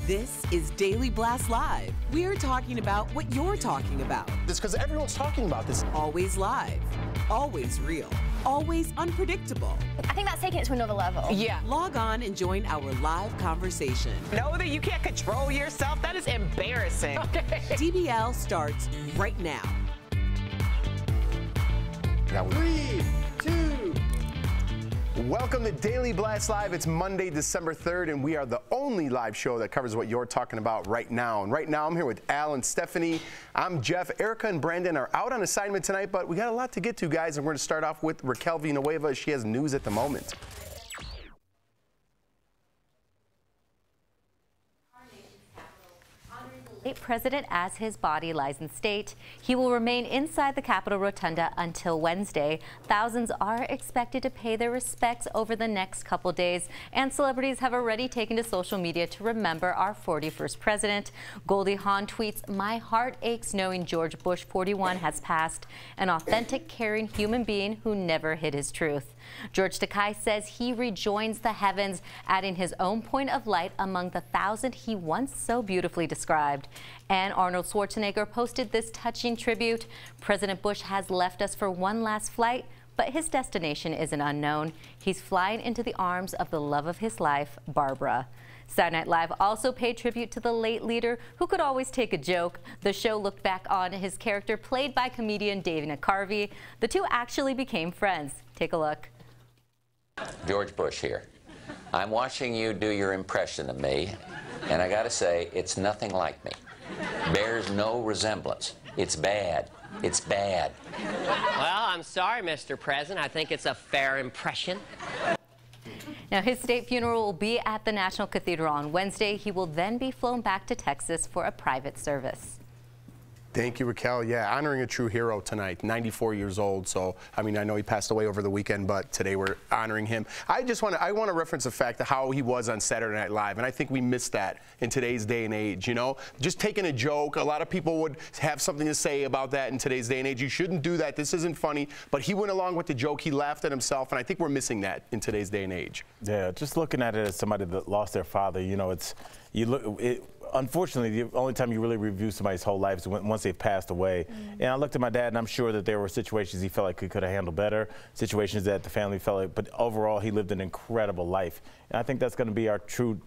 This is Daily Blast Live. We're talking about what you're talking about. It's because everyone's talking about this. Always live, always real, always unpredictable. I think that's taking it to another level. Yeah. Log on and join our live conversation. Know that you can't control yourself? That is embarrassing. Okay. DBL starts right now. Now 3, 2. Welcome to Daily Blast Live. It's Monday, December 3rd, and we are the only live show that covers what you're talking about right now. And right now, I'm here with Al and Stephanie. I'm Jeff. Erica and Brandon are out on assignment tonight, but we got a lot to get to, guys, and we're going to start off with Raquel Villanueva. She has news at the moment. President as his body lies in state. He will remain inside the Capitol Rotunda until Wednesday. Thousands are expected to pay their respects over the next couple days, and celebrities have already taken to social media to remember our 41st president. Goldie Hawn tweets, "My heart aches knowing George Bush 41 has passed, an authentic, caring human being who never hid his truth." George Takei says he rejoins the heavens, adding his own point of light among the thousand he once so beautifully described. And Arnold Schwarzenegger posted this touching tribute. President Bush has left us for one last flight, but his destination is an unknown. He's flying into the arms of the love of his life, Barbara. Saturday Night Live also paid tribute to the late leader who could always take a joke. The show looked back on his character played by comedian Dana Carvey. The two actually became friends. Take a look. George Bush here. I'm watching you do your impression of me, and I gotta say, it's nothing like me. Bears no resemblance. It's bad. It's bad. Well, I'm sorry, Mr. President. I think it's a fair impression. Now, his state funeral will be at the National Cathedral on Wednesday. He will then be flown back to Texas for a private service. Thank you, Raquel. Yeah, honoring a true hero tonight, 94 years old. So, I mean, I know he passed away over the weekend, but today we're honoring him. I want to reference the fact of how he was on Saturday Night Live, and I think we missed that in today's day and age, you know? Just taking a joke, a lot of people would have something to say about that in today's day and age. You shouldn't do that. This isn't funny. But he went along with the joke. He laughed at himself, and I think we're missing that in today's day and age. Yeah, just looking at it as somebody that lost their father, you know, unfortunately, the only time you really review somebody's whole life is once they've passed away. And I looked at my dad, and I'm sure that there were situations he felt like he could have handled better, situations that the family felt like, but overall, he lived an incredible life. And I think that's going to be our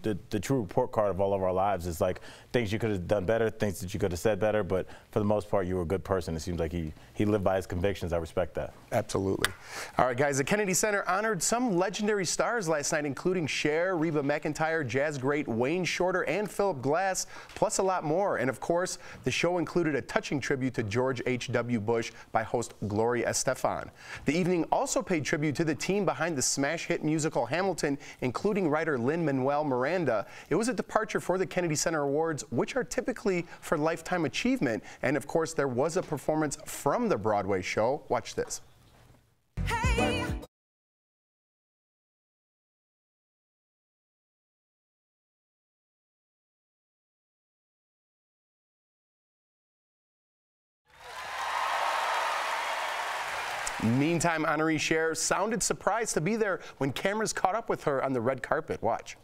the true report card of all of our lives is like things you could have done better, things that you could have said better, but for the most part, you were a good person. It seems like he lived by his convictions. I respect that. Absolutely. All right, guys, the Kennedy Center honored some legendary stars last night, including Cher, Reba McEntire, jazz great Wayne Shorter, and Philip Glass, plus a lot more. And of course, the show included a touching tribute to George H.W. Bush by host Gloria Estefan. The evening also paid tribute to the team behind the smash hit musical Hamilton, including writer Lin-Manuel Miranda. It was a departure for the Kennedy Center Awards, which are typically for lifetime achievement. And of course, there was a performance from the Broadway show. Watch this. Hey. Meantime, honoree Cher sounded surprised to be there when cameras caught up with her on the red carpet. Watch.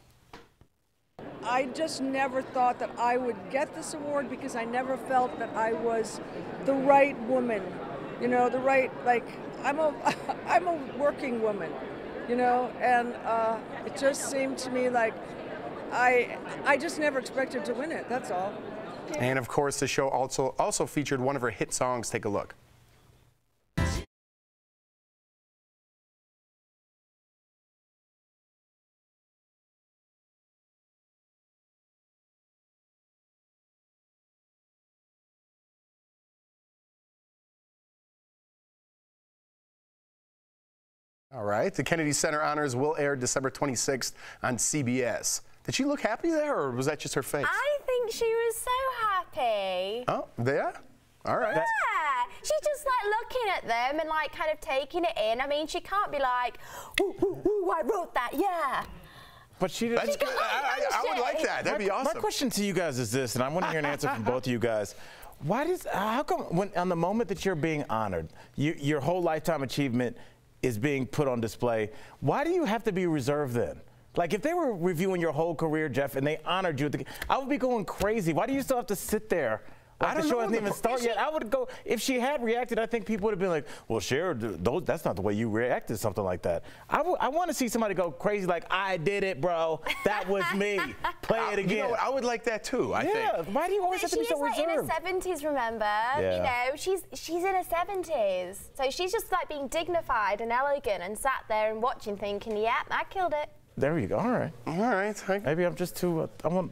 I just never thought that I would get this award because I never felt that I was the right woman, you know, the right, like, I'm a working woman, you know, and it just seemed to me like I just never expected to win it, that's all. And of course, the show also featured one of her hit songs. Take a look. All right, the Kennedy Center Honors will air December 26th on CBS. Did she look happy there, or was that just her face? I think she was so happy. Oh, yeah? All right. Yeah, she's just like looking at them and like kind of taking it in. I mean, she can't be like, ooh, ooh, ooh, I wrote that, yeah. But she did. That's good. I would like that. That'd be awesome. My question to you guys is this, and I want to hear an answer from both of you guys. How come on the moment that you're being honored, your whole lifetime achievement is being put on display, why do you have to be reserved then? Like, if they were reviewing your whole career, Jeff, and they honored you, I would be going crazy. Why do you still have to sit there? Like, the show hasn't even started yet. I would go, if she had reacted, I think people would have been like, well, Cher, that's not the way you reacted, something like that. I want to see somebody go crazy like, I did it, bro. That was me. Play it again. You know what? I would like that too, I think. Yeah, why do you always have to be so reserved? She's like in her 70s, remember? Yeah. You know, she's in her 70s. So she's just like being dignified and elegant and sat there and watching thinking, yeah, I killed it. There you go. All right. All right. Maybe I'm just too. I'm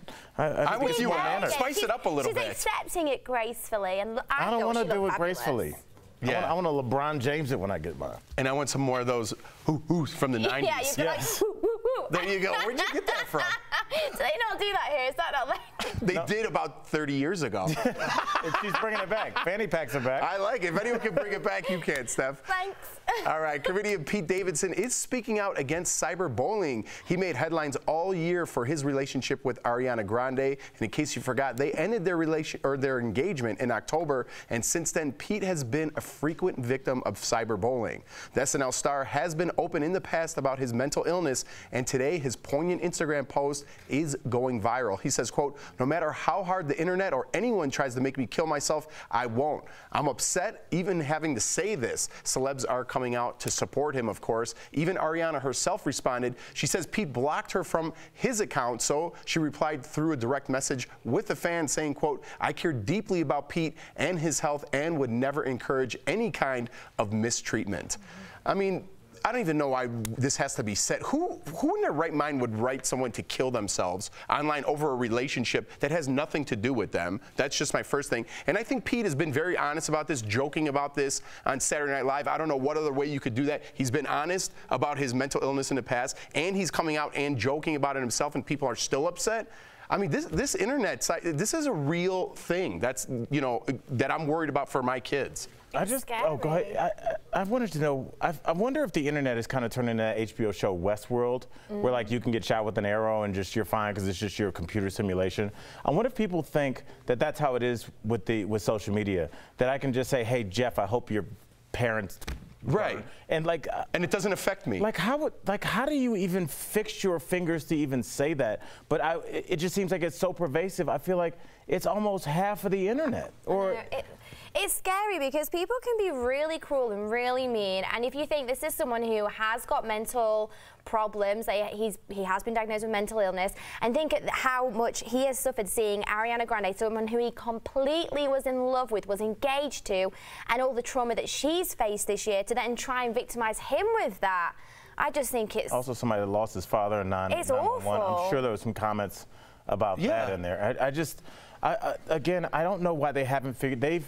with you on that. Spice it up a little bit. She's accepting it gracefully, and I don't want to do it gracefully. Yeah. I want to LeBron James it when I get mine. And I want some more of those who's from the 90s. Yeah, you like, whoo, whoo, whoo. There you go. Where'd you get that from? So they don't do that here. Is that not like? They did about 30 years ago. She's bringing it back. Fanny packs are back. I like it. If anyone can bring it back, you can, Steph. Thanks. All right, comedian Pete Davidson is speaking out against cyberbullying. He made headlines all year for his relationship with Ariana Grande. And in case you forgot, they ended their engagement in October. And since then, Pete has been a frequent victim of cyberbullying. The SNL star has been open in the past about his mental illness. And today, his poignant Instagram post is going viral. He says, quote, no matter how hard the internet or anyone tries to make me kill myself, I won't. I'm upset even having to say this. Celebs are coming out to support him, of course. Even Ariana herself responded. She says Pete blocked her from his account, so she replied through a direct message with a fan saying, quote, I care deeply about Pete and his health and would never encourage any kind of mistreatment. I mean, I don't even know why this has to be said. Who in their right mind would write someone to kill themselves online over a relationship that has nothing to do with them? That's just my first thing. And I think Pete has been very honest about this, joking about this on Saturday Night Live. I don't know what other way you could do that. He's been honest about his mental illness in the past, and he's coming out and joking about it himself, and people are still upset. I mean, this internet site, this is a real thing. That's, you know, that I'm worried about for my kids. Go ahead. I wanted to know, I wonder if the internet is kind of turning into that HBO show Westworld, where like you can get shot with an arrow and just you're fine because it's just your computer simulation. I wonder if people think that that's how it is with social media, that I can just say, hey, Jeff, I hope your parents. Right. And like, and it doesn't affect me. Like how do you even fix your fingers to even say that? But it just seems like it's so pervasive. I feel like it's almost half of the internet. Or it's scary because people can be really cruel and really mean. And if you think this is someone who has got mental problems, he has been diagnosed with mental illness, and think how much he has suffered seeing Ariana Grande, someone who he completely was in love with, was engaged to, and all the trauma that she's faced this year, to then try and victimize him with that. I just think it's also somebody that lost his father in 9/11. It's awful. I'm sure there were some comments about that in there. Again, I don't know why they haven't figured.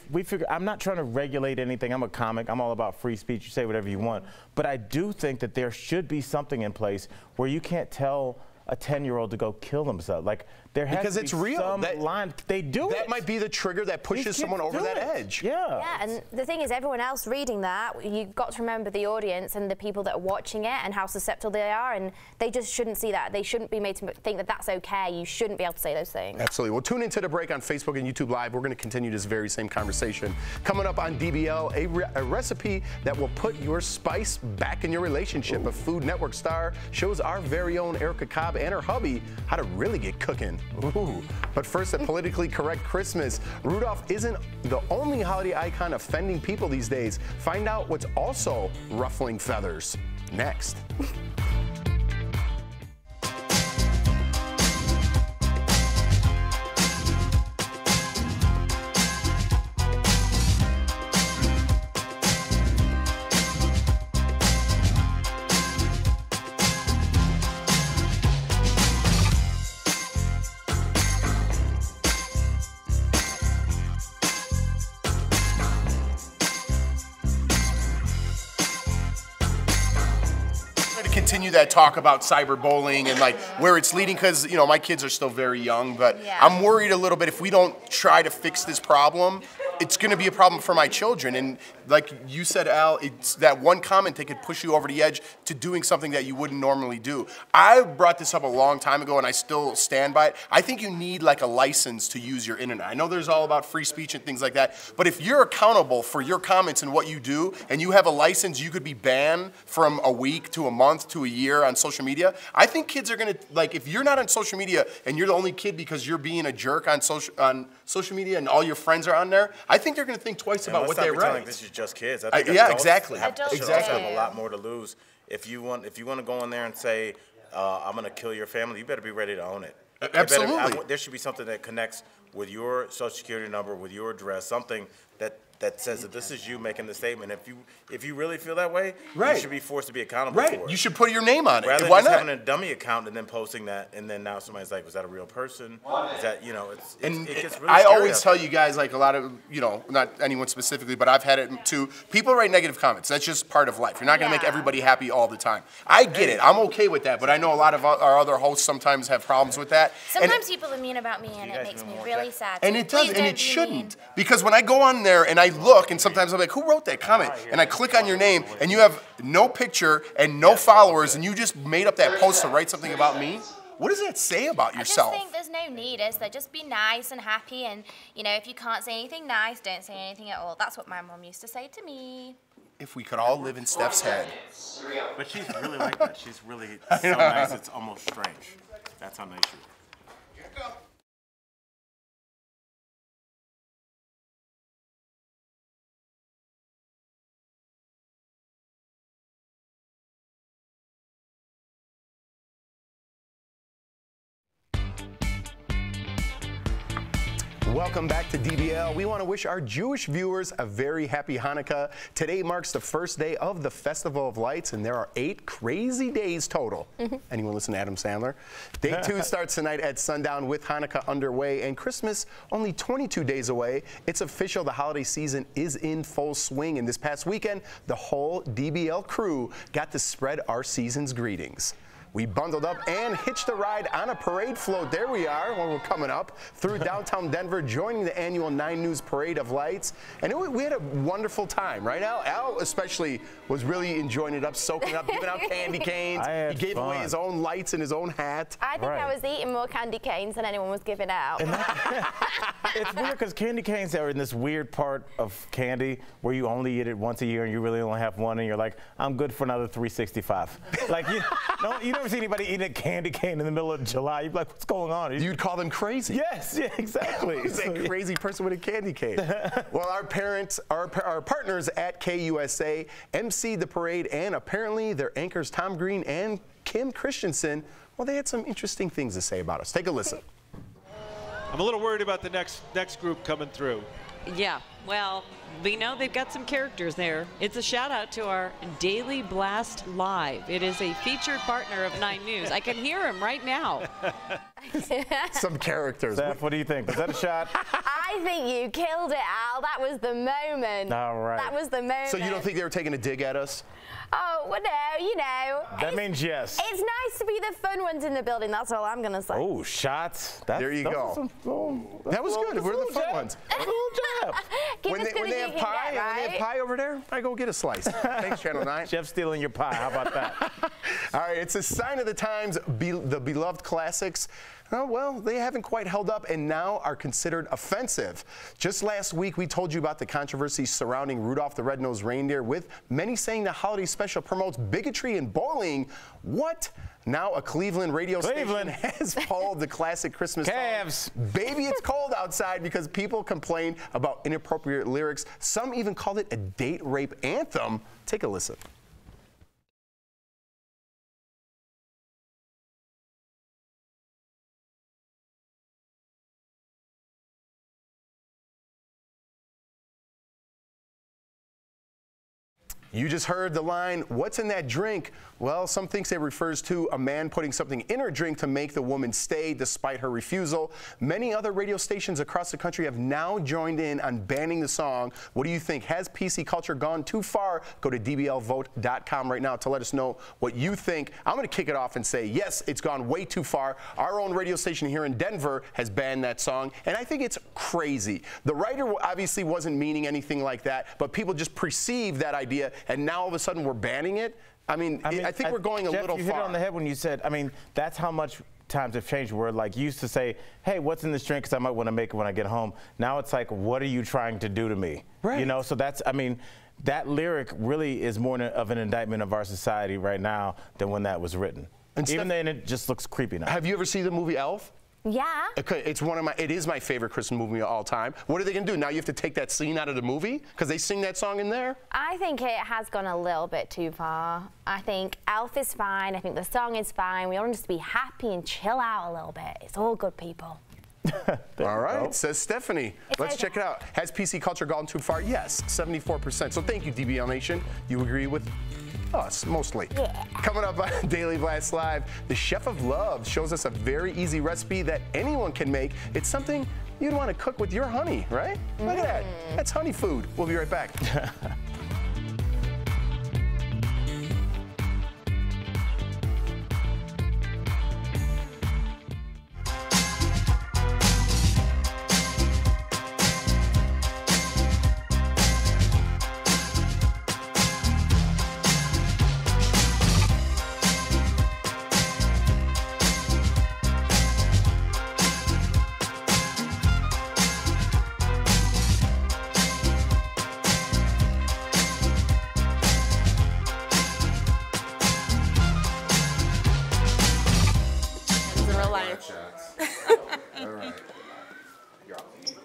I'm not trying to regulate anything. I'm a comic. I'm all about free speech. You say whatever you want. But I do think that there should be something in place where you can't tell a 10-year-old to go kill themselves. Like, there has because to be it's real. some line. They do that might be the trigger that pushes someone over that edge. Yeah, and the thing is, everyone else reading that, you've got to remember the audience and the people that are watching it and how susceptible they are, and they just shouldn't see that. They shouldn't be made to think that that's okay. You shouldn't be able to say those things. Absolutely. Well, tune into The Break on Facebook and YouTube Live. We're going to continue this very same conversation. Coming up on DBL, a recipe that will put your spice back in your relationship. A Food Network star shows our very own Erica Cobb and her hubby how to really get cooking. Ooh. But first, a politically correct Christmas. Rudolph isn't the only holiday icon offending people these days. Find out what's also ruffling feathers next. Continue that talk about cyberbullying and like where it's leading, because you know my kids are still very young, but I'm worried a little bit if we don't try to fix this problem, it's going to be a problem for my children. And like you said, Al, it's that one comment that could push you over the edge to doing something that you wouldn't normally do. I brought this up a long time ago, and I still stand by it. I think you need like a license to use your internet. I know there's all about free speech and things like that, but if you're accountable for your comments and what you do, and you have a license, you could be banned from a week to a month to a year on social media. I think kids are gonna, like, if you're not on social media and you're the only kid because you're being a jerk on social media and all your friends are on there, I think they're gonna think twice about what they write. This is just kids. I think yeah, exactly. Adults Exactly. have a lot more to lose. If you want to go in there and say, I'm going to kill your family, you better be ready to own it. Absolutely. There should be something that connects with your social security number, with your address, something that says that this is you making the statement. If you really feel that way, you should be forced to be accountable for it. You should put your name on it. Rather Why than just not? having a dummy account and then posting that, and then now somebody's like, was that a real person? Is that, it gets really I scary always out tell there. you guys, like a lot of, not anyone specifically, but I've had it too. People write negative comments. That's just part of life. You're not going to make everybody happy all the time. I get it. I'm okay with that, but I know a lot of our other hosts sometimes have problems with that. Sometimes people are mean about me, and it makes me really sad. And So it does, please and don't it be shouldn't. mean. Because when I go on there and I look, and sometimes I'm like, who wrote that comment? And I click on your name, and you have no picture and no followers, and you just made up that post to write something about me? What does that say about yourself? I just think there's no need. So just be nice and happy, and if you can't say anything nice, don't say anything at all. That's what my mom used to say to me. If we could all live in Steph's head. But she's really like that. She's really so nice, it's almost strange. That's how nice she is. Welcome back to DBL. We want to wish our Jewish viewers a very happy Hanukkah. Today marks the first day of the Festival of Lights, and there are 8 crazy days total. Anyone listen to Adam Sandler? Day 2 starts tonight at sundown with Hanukkah underway, and Christmas only 22 days away. It's official, the holiday season is in full swing, and this past weekend, the whole DBL crew got to spread our season's greetings. We bundled up and hitched a ride on a parade float. There we are when we're coming up through downtown Denver, joining the annual 9 News Parade of Lights. And we had a wonderful time, right, Al? Al especially was really enjoying it up, soaking up, giving out candy canes. He gave away his own lights and his own hat. I think I was eating more candy canes than anyone was giving out. It's weird because candy canes are in this weird part of candy where you only eat it once a year and you really only have one, and you're like, I'm good for another 365. Like, you never see anybody eating a candy cane in the middle of July. You'd be like, what's going on? You'd call them crazy. Yes, yeah, exactly. Who's that crazy person with a candy cane? Well, our partners at KUSA emceed the parade, and apparently their anchors Tom Green and Kim Christensen, well, they had some interesting things to say about us. Take a listen. I'm a little worried about the next group coming through. Yeah, well, we know they've got some characters there. It's a shout out to our Daily Blast Live. It is a featured partner of 9 News. I can hear him right now. Some characters. Steph, what do you think? Was that a shot? I think you killed it, Al. That was the moment. All right. That was the moment. So you don't think they were taking a dig at us? Oh, well, no, That means yes. It's nice to be the fun ones in the building. That's all I'm going to say. Oh, shots. There you go. That was good. We're the fun ones. When they have pie over there, I go get a slice. Thanks, Channel 9. Chef stealing your pie. How about that? All right, it's a sign of the times. The beloved classics, well, they haven't quite held up and now are considered offensive. Just last week, we told you about the controversy surrounding Rudolph the Red-Nosed Reindeer, with many saying the holiday special promotes bigotry and bullying. What? Now a Cleveland radio station has pulled the classic Christmas Cavs. song, Baby It's Cold Outside, because people complained about inappropriate lyrics. Some even called it a date rape anthem. Take a listen. You just heard the line, what's in that drink? Well, some thinks it refers to a man putting something in her drink to make the woman stay despite her refusal. Many other radio stations across the country have now joined in on banning the song. What do you think? Has PC culture gone too far? Go to dblvote.com right now to let us know what you think. I'm going to kick it off and say, yes, it's gone way too far. Our own radio station here in Denver has banned that song, and I think it's crazy. The writer obviously wasn't meaning anything like that, but people just perceived that idea, and now all of a sudden we're banning it. I think we're going a Jeff, little you far. hit it on the head when you said, that's how much times have changed. Where like you used to say, hey, what's in this drink? Because I might want to make it when I get home. Now it's like, what are you trying to do to me? Right. You know, so that's, that lyric really is more of an indictment of our society right now than when that was written. And even then, it just looks creepy now. Have you ever seen the movie Elf? Yeah. Okay, it is my favorite Christmas movie of all time. What are they gonna do? Now you have to take that scene out of the movie? Because they sing that song in there? I think it has gone a little bit too far. I think Elf is fine. I think the song is fine. We all just be happy and chill out a little bit. It's all good people. All right, says Stephanie. Let's check it out. Has PC culture gone too far? Yes, 74%. So thank you, DBL Nation. You agree with us, mostly. Yeah. Coming up on Daily Blast Live, the Chef of Love shows us a very easy recipe that anyone can make. It's something you'd want to cook with your honey, right? Look at that. That's honey food. We'll be right back.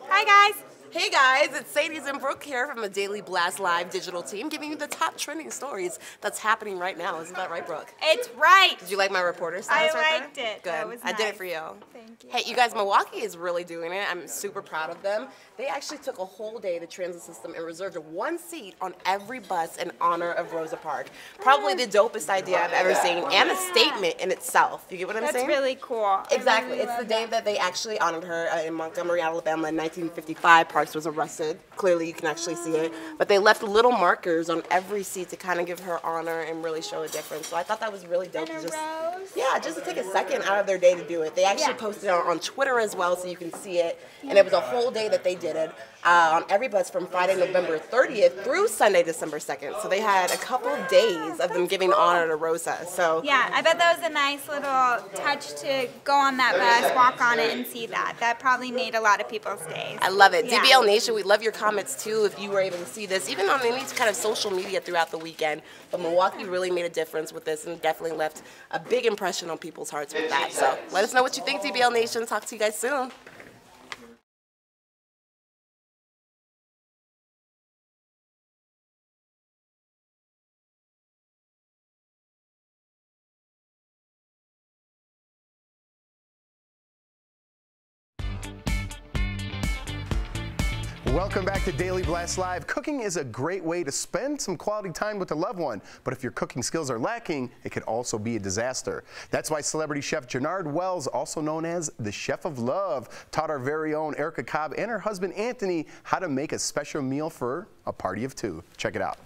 Hi guys. Hey guys, it's Sadie and Brooke here from the Daily Blast Live digital team, giving you the top trending stories that's happening right now. Isn't that right, Brooke? It's right. Did you like my reporter status right liked there? it. Good. That was I did nice. it for you. Thank you. Hey, you guys, Milwaukee is really doing it. I'm super proud of them. They actually took a whole day, the transit system, and reserved one seat on every bus in honor of Rosa Parks. Probably the dopest idea I've ever seen, and a statement in itself. You get what I'm saying? That's really cool. Exactly. Really It's the day that they actually honored her in Montgomery, Alabama in 1955. Parks was arrested. Clearly, you can actually see it. But they left little markers on every seat to kind of give her honor and really show a difference. So I thought that was really dope. And a rose. Yeah, just to take a second out of their day to do it. They actually posted it on Twitter as well, so you can see it. And it was a whole day that they did it on every bus from Friday, November 30th through Sunday, December 2nd. So they had a couple of days of them giving honor to Rosa. So yeah, I bet that was a nice little touch to go on that bus, walk on it, and see that. That probably made a lot of people's days. I love it. Yeah. DBL Nation, we love your comments too if you were able to see this, even on any kind of social media throughout the weekend. But Milwaukee really made a difference with this and definitely left a big impression on people's hearts with that. So let us know what you think, DBL Nation. Talk to you guys soon. Welcome back to Daily Blast Live. Cooking is a great way to spend some quality time with a loved one, but if your cooking skills are lacking, it could also be a disaster. That's why celebrity chef Jernard Wells, also known as the Chef of Love, taught our very own Erica Cobb and her husband Anthony how to make a special meal for a party of two. Check it out.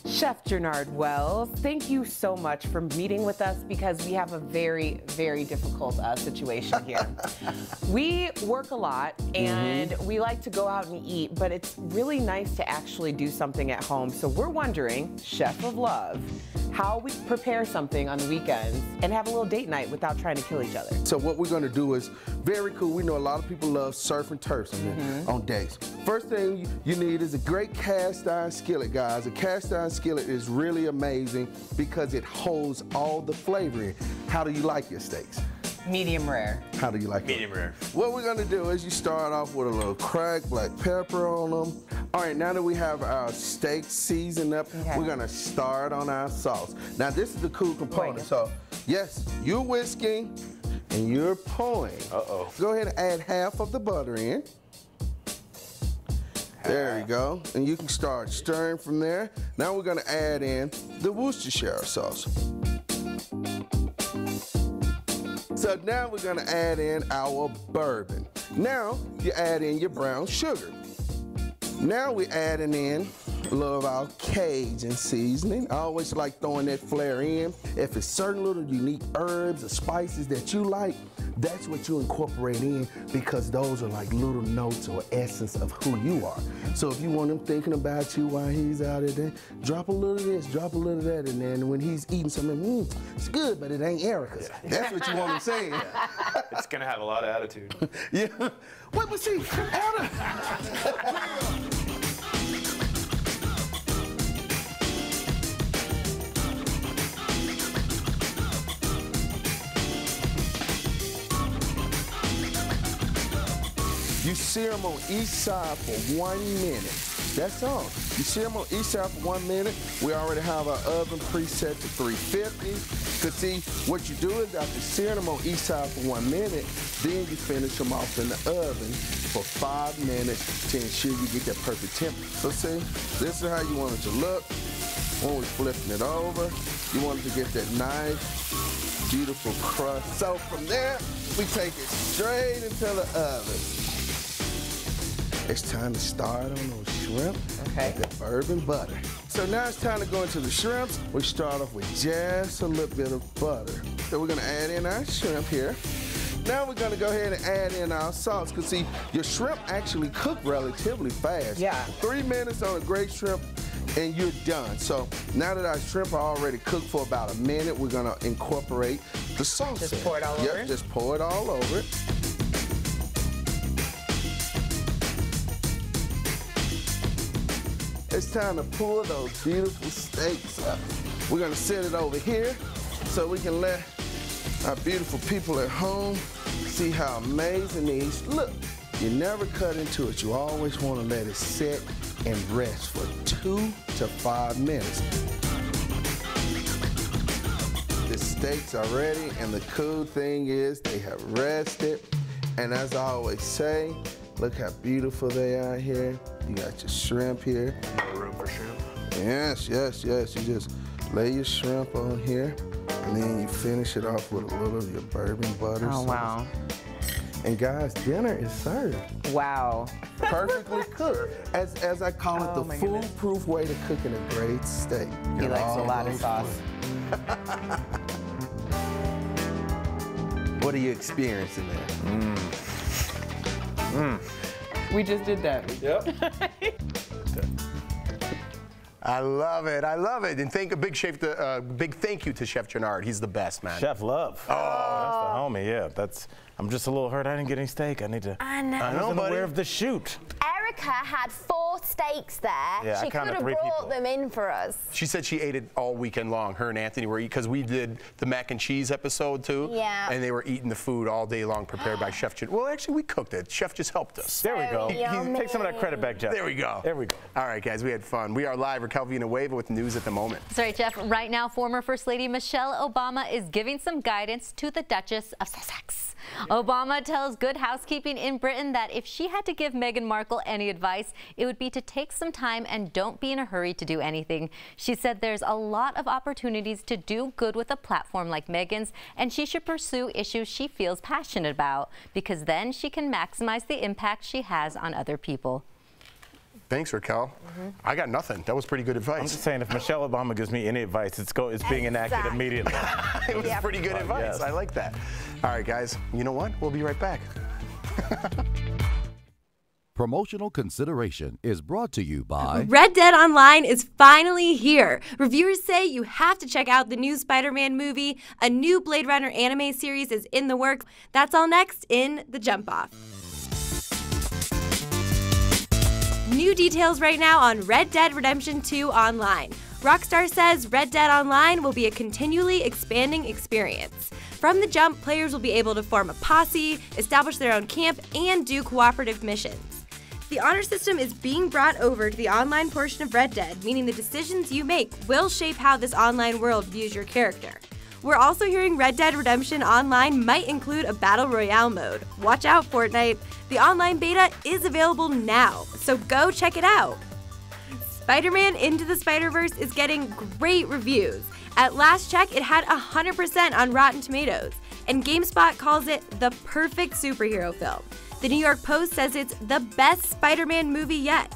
Chef Jernard Wells, thank you so much for meeting with us because we have a very, very difficult situation here. We work a lot and we like to go out and eat, but it's really nice to actually do something at home. So we're wondering, Chef of Love, how we prepare something on the weekends and have a little date night without trying to kill each other. So what we're gonna do is very cool. We know a lot of people love surf and turf on dates. First thing you need is a great cast iron skillet, guys. A cast iron skillet is really amazing because it holds all the flavor in. How do you like your steaks? Medium rare. How do you like Medium rare. What we're gonna do is you start off with a little cracked black pepper on them. All right, now that we have our steak seasoned up, we're gonna start on our sauce. Now this is the cool component. So yes, you're whisking and you're pouring. Go ahead and add half of the butter in. There you go. And you can start stirring from there. Now we're gonna add in the Worcestershire sauce. So now we're gonna add in our bourbon. Now you add in your brown sugar. Now we're adding in a little of our Cajun seasoning. I always like throwing that flair in. If it's certain little unique herbs or spices that you like, that's what you incorporate in, because those are like little notes or essence of who you are. So if you want him thinking about you while he's out there, drop a little of this, drop a little of that in there, and when he's eating something, it's good, but it ain't Erica's. Yeah. That's what you want him saying. It's gonna have a lot of attitude. Yeah. Wait, but see, you sear them on each side for 1 minute. That's all. You sear them on each side for 1 minute. We already have our oven preset to 350. Because see, what you do is after searing them on each side for 1 minute, then you finish them off in the oven for 5 minutes to ensure you get that perfect temperature. So see, this is how you want it to look. When we're flipping it over, you want it to get that nice, beautiful crust. So from there, we take it straight into the oven. It's time to start on those shrimp with the bourbon butter. So now it's time to go into the shrimps. We start off with just a little bit of butter. So we're gonna add in our shrimp here. Now we're gonna go ahead and add in our sauce, because see, your shrimp actually cook relatively fast. Yeah. 3 minutes on a great shrimp and you're done. So now that our shrimp are already cooked for about a minute, we're gonna incorporate the sauce. Just pour it all over? Yep, just pour it all over it. It's time to pull those beautiful steaks up. We're gonna set it over here so we can let our beautiful people at home see how amazing these look. You never cut into it. You always wanna let it sit and rest for 2 to 5 minutes. The steaks are ready, and the cool thing is they have rested. And as I always say, look how beautiful they are here. You got your shrimp here. No room for shrimp? Yes, yes, yes. You just lay your shrimp on here, and then you finish it off with a little of your bourbon butter sauce. Wow. And guys, dinner is served. Wow. Perfectly cooked. As I call it, the foolproof way to cooking a great steak. He likes a lot of sauce. What are you experiencing there? We just did that. Yep. I love it. I love it. And big thank you to Chef Gennard. He's the best, man. Chef Love. Oh, that's the homie. Yeah, I'm just a little hurt. I didn't get any steak. I need to. I know. I wasn't aware of the shoot. Erica had 4 steaks there. Yeah, she could have brought them in for us. She said she ate it all weekend long. Her and Anthony were eating, because we did the mac and cheese episode too. Yeah. And they were eating the food all day long prepared by Chef Gennard. Well, actually, we cooked it. Chef just helped us. There we go. Take some of that credit back, Jeff. There we go. There we go. All right, guys, we had fun. We are live. Raquel Villanueva with news at the moment. Sorry, Jeff. Right now, former First Lady Michelle Obama is giving some guidance to the Duchess of Sussex. Obama tells Good Housekeeping in Britain that if she had to give Meghan Markle any advice, it would be to take some time and don't be in a hurry to do anything. She said there's a lot of opportunities to do good with a platform like Meghan's, and she should pursue issues she feels passionate about, because then she can maximize the impact she has on other people. Thanks, Raquel. I got nothing. That was pretty good advice. I'm just saying, if Michelle Obama gives me any advice, it's being enacted immediately. It was pretty good advice. Yes. I like that. All right, guys. You know what? We'll be right back. Promotional consideration is brought to you by Red Dead Online is finally here. Reviewers say you have to check out the new Spider-Man movie. A new Blade Runner anime series is in the works. That's all next in The Jump Off. New details right now on Red Dead Redemption 2 Online. Rockstar says Red Dead Online will be a continually expanding experience. From the jump, players will be able to form a posse, establish their own camp, and do cooperative missions. The honor system is being brought over to the online portion of Red Dead, meaning the decisions you make will shape how this online world views your character. We're also hearing Red Dead Redemption Online might include a Battle Royale mode. Watch out, Fortnite. The online beta is available now, so go check it out. Spider-Man Into the Spider-Verse is getting great reviews. At last check, it had 100% on Rotten Tomatoes, and GameSpot calls it the perfect superhero film. The New York Post says it's the best Spider-Man movie yet.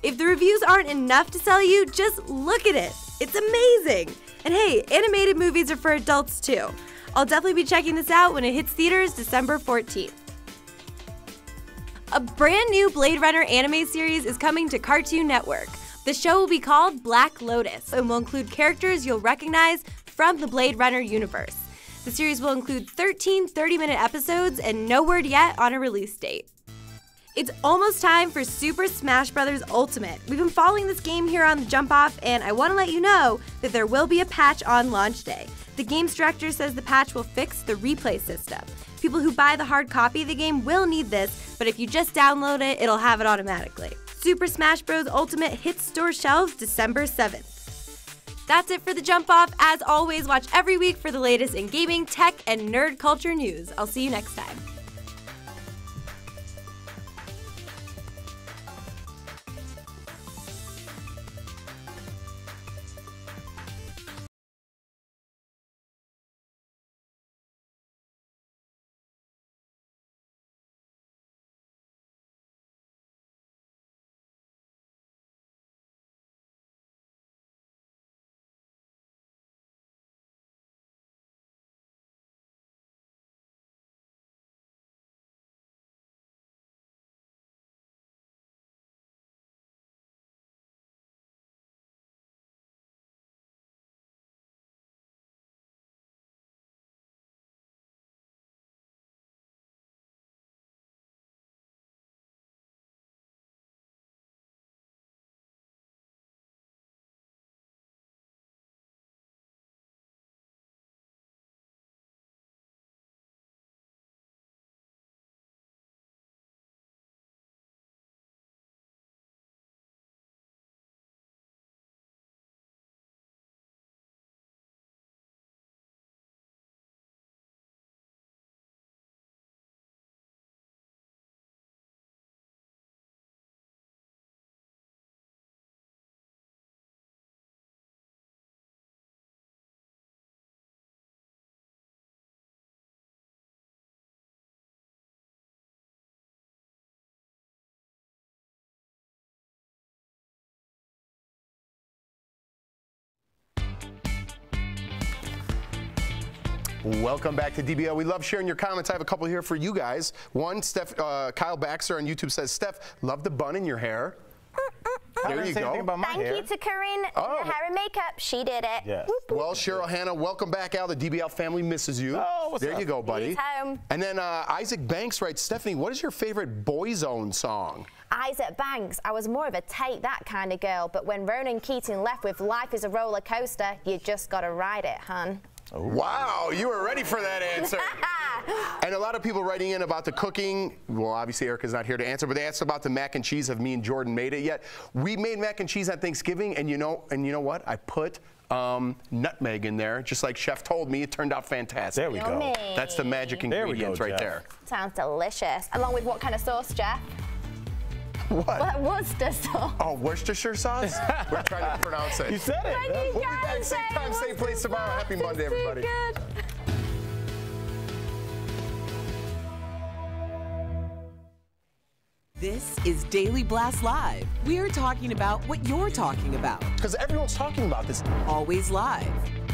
If the reviews aren't enough to sell you, just look at it. It's amazing. And hey, animated movies are for adults too. I'll definitely be checking this out when it hits theaters December 14th. A brand new Blade Runner anime series is coming to Cartoon Network. The show will be called Black Lotus and will include characters you'll recognize from the Blade Runner universe. The series will include 13 30-minute episodes and no word yet on a release date. It's almost time for Super Smash Bros. Ultimate. We've been following this game here on the Jump Off, and I want to let you know that there will be a patch on launch day. The game's director says the patch will fix the replay system. People who buy the hard copy of the game will need this, but if you just download it, it'll have it automatically. Super Smash Bros. Ultimate hits store shelves December 7th. That's it for the Jump Off. As always, watch every week for the latest in gaming, tech, and nerd culture news. I'll see you next time. Welcome back to DBL. We love sharing your comments. I have a couple here for you guys. One, Kyle Baxter on YouTube says, Steph, love the bun in your hair. There you go. Thank you to Corinne, your hair and makeup. She did it. Yes. Well, Cheryl Hannah, welcome back, Al. The DBL family misses you. Oh, what's there up? you go, buddy. He's home. And then Isaac Banks writes, Stephanie, what is your favorite Boyzone song? Isaac Banks, I was more of a take that kind of girl, but when Ronan Keating left with Life is a Roller Coaster, you just gotta ride it, hun. Oh. Wow, you were ready for that answer. And a lot of people writing in about the cooking. Well, obviously Erica's not here to answer, but they asked about the mac and cheese. Have me and Jordan made it yet? We made mac and cheese on Thanksgiving, and you know what? I put nutmeg in there, just like Chef told me. It turned out fantastic. There we go. Yummy. That's the magic ingredients right there. Sounds delicious. Along with what kind of sauce, Jeff? What? Well, Worcester sauce. Oh, Worcestershire sauce? We're trying to pronounce it. You said it. We'll be back same time, same place tomorrow. Happy Monday, everybody. This is Daily Blast Live. We're talking about what you're talking about. Because everyone's talking about this. Always live,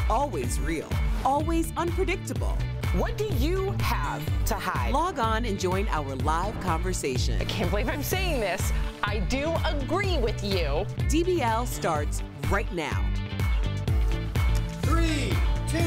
always real, always unpredictable. What do you have to hide? Log on and join our live conversation. I can't believe I'm saying this. I do agree with you. DBL starts right now. 3, 2.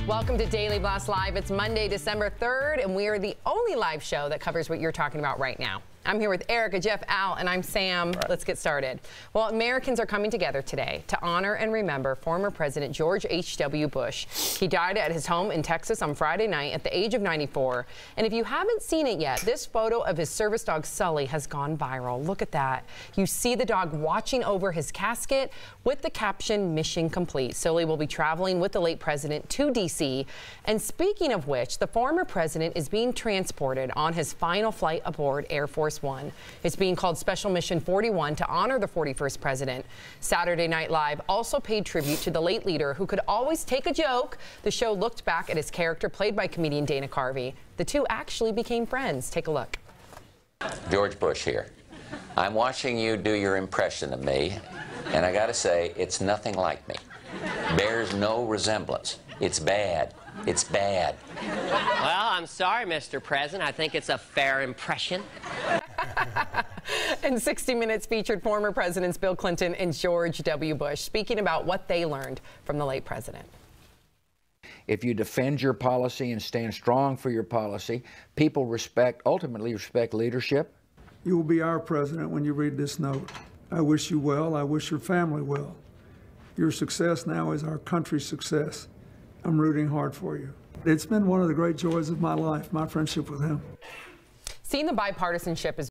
Welcome to Daily Blast Live. It's Monday, December 3rd, and we are the only live show that covers what you're talking about right now. I'm here with Erica, Jeff, Al, and I'm Sam. Right. Let's get started. Well, Americans are coming together today to honor and remember former President George H.W. Bush. He died at his home in Texas on Friday night at the age of 94. And if you haven't seen it yet, this photo of his service dog Sully has gone viral. Look at that. You see the dog watching over his casket with the caption, "Mission complete." Sully will be traveling with the late president to D.C. And speaking of which, the former president is being transported on his final flight aboard Air Force One. It's being called Special Mission 41 to honor the 41st president. Saturday Night Live also paid tribute to the late leader who could always take a joke. The show looked back at his character played by comedian Dana Carvey. The two actually became friends. Take a look. George Bush here. I'm watching you do your impression of me, and I gotta say, it's nothing like me. Bears no resemblance. It's bad. It's bad. Well, I'm sorry, Mr. President. I think it's a fair impression. And 60 Minutes featured former presidents Bill Clinton and George W. Bush speaking about what they learned from the late president. If you defend your policy and stand strong for your policy, people ultimately respect leadership. You will be our president when you read this note. I wish you well. I wish your family well. Your success now is our country's success. I'm rooting hard for you. It's been one of the great joys of my life, my friendship with him. Seeing the bipartisanship is